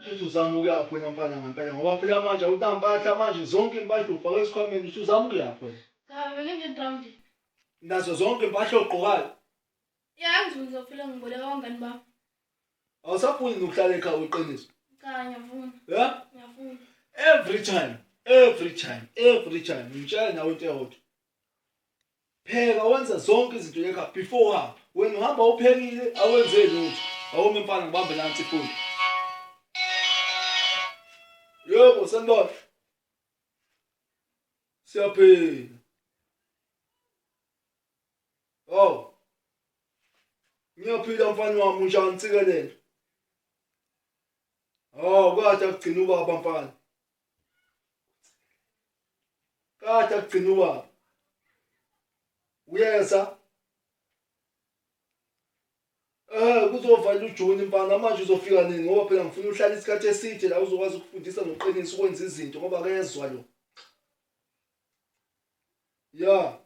Uthi uzama ukuyaphi wena mfana ngempela ngoba phela manje awunampahla manje zonke impahla ufake esikhwameni uthi uzama ukuyaphi wena. Cha, bengenje ground. Nazo zonke impahla ogqokayo. Ngizofika ngiboleka abangani bami. Awusafuni nokuhlala ekhaya uqinise. Cha, ngiyafuna. Yeah? Ngiyafuna. Every time. Ngitshela nawe into eyodwa. Pheka wenza zonke izinto ekhaya before uhamba. Wena uhamba uphekile awenze lutho. Awume mfana ngibambe nansi ifoni. Yebo sanibona. Siyaphila. Oh. Ngiyaphila mfana wami unjani tsikelele? Oh, kade akugcina ubaba mfana. Kade akugcina ubaba. Uyeza. Kuzovala uJuni mfana manje uzofika nini ngoba phela ngifuna uhlala isikhathi eside la uzokwazi ukufundisa noqinisa ukwenza izinto ngoba kezwa lo. Yeah.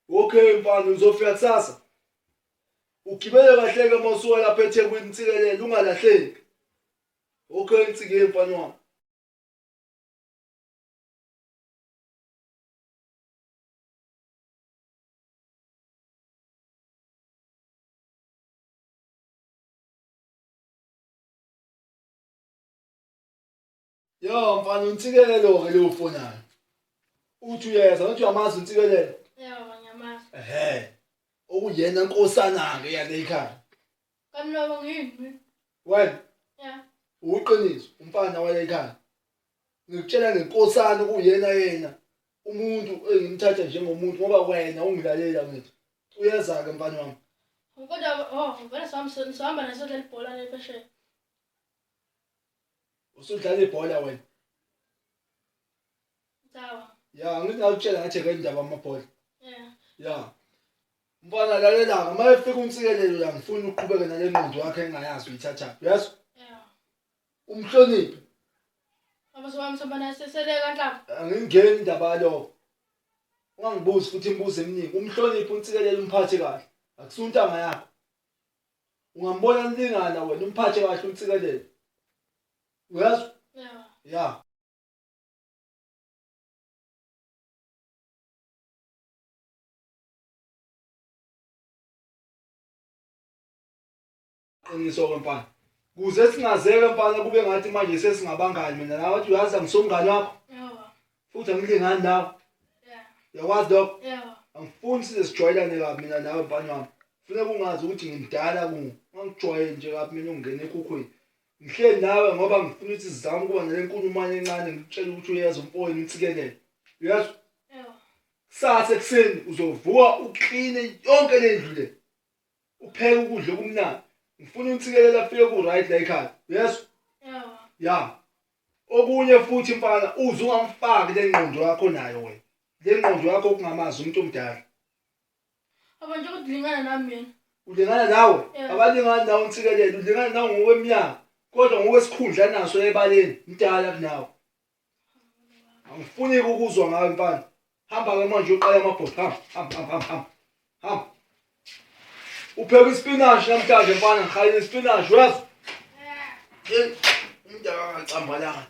Okay mfana uzofika kusasa. Ugibele kahle ke mawusuka lapha eThekwini Ntsikelele ungalahleki. Okay Ntsikile mfana wami. Yo mfana uNtsikelele ke lo ufonayo. Uthi uyeza uthi uyamazi uNtsikelele. Yebo, ngiyamazi. Okuyena nkosana ke yale ekhaya. Kamlobo ngiyini? Wena Yeah. uqiniso umfana wale ekhaya. Ngikutshela ngenkosana kuyena yena. Umuntu engimthatha njengomuntu ngoba wena ungilalela ngithi. Uyeza ke mfana wami. Kodwa ngivela sihamba nasodla ibhola lephesheya. Usudlala ibhola wena. Sawa. Ya ngithi ngakutshela ngathi ke indaba amabhola. Yeah. Ya. Mfana lalela ke mayefika uNtsikelelo la ngifuna uqhubeke nale ngqondo yakhe engayazi uyithatha. Yes? Yeah. Umhloniphi. Abase wami sobana sesele kanhlaba. Angingeni indaba lo. Ungangibuzi futhi imibuzo eminingi. Umhloniphi uNtsikelelo umphathe kahle. Akusuntanga yakho. Ungambona nilingana wena umphathe kahle uNtsikelelo. Uyazi? Yeah. Ya. Qiniso ke mfana. Kuze singazeke mfana kube ngathi manje sesingabangani mina nawe wathi uyazi ngisomngane wakho. Yebo. Futhi angilingani nawe. Yeah. Uyakwazi lokho? Yebo. Angifuni size sijwayelane kabi mina nawe mfana wami. Kufanele ungazi ukuthi ngimdala ku. Ungangijwayeli nje kabi mina ungene ekhukhwini. Ngihleli nawe ngoba ngifuna ukuthi sizame ukuba nale nkulumo encane ngikutshela ukuthi uyeza umfowenu uNtsikelele. Uyazi? Yebo. Kusasa ekseni uzovuka ukline yonke le ndlu le. Upheke ukudla okumnandi. Ngifuna uNtsikelele afike ku right la ekhaya. Yes? Yebo. Ya. Okunye futhi mfana uze ungamfaki le ngqondo yakho nayo wena. Le ngqondo yakho okungamazi umuntu omdala. Abantu ukudlingana nami mina. Ulingana nawe? Yeah. Abalingani nawe uNtsikelele, ulingana nawe ngokweminyaka. Kodwa ngokwesikhundla naso ebaleni, mdala kunawe. Angifuni ukuzwa ngawe mfana. Hamba ke manje uqala amabhodo. Hamba. Upheka ispinashi namhlanje mfana, ngikhaya ispinashi, wazi? Yeah. Umntaka ngicambalala.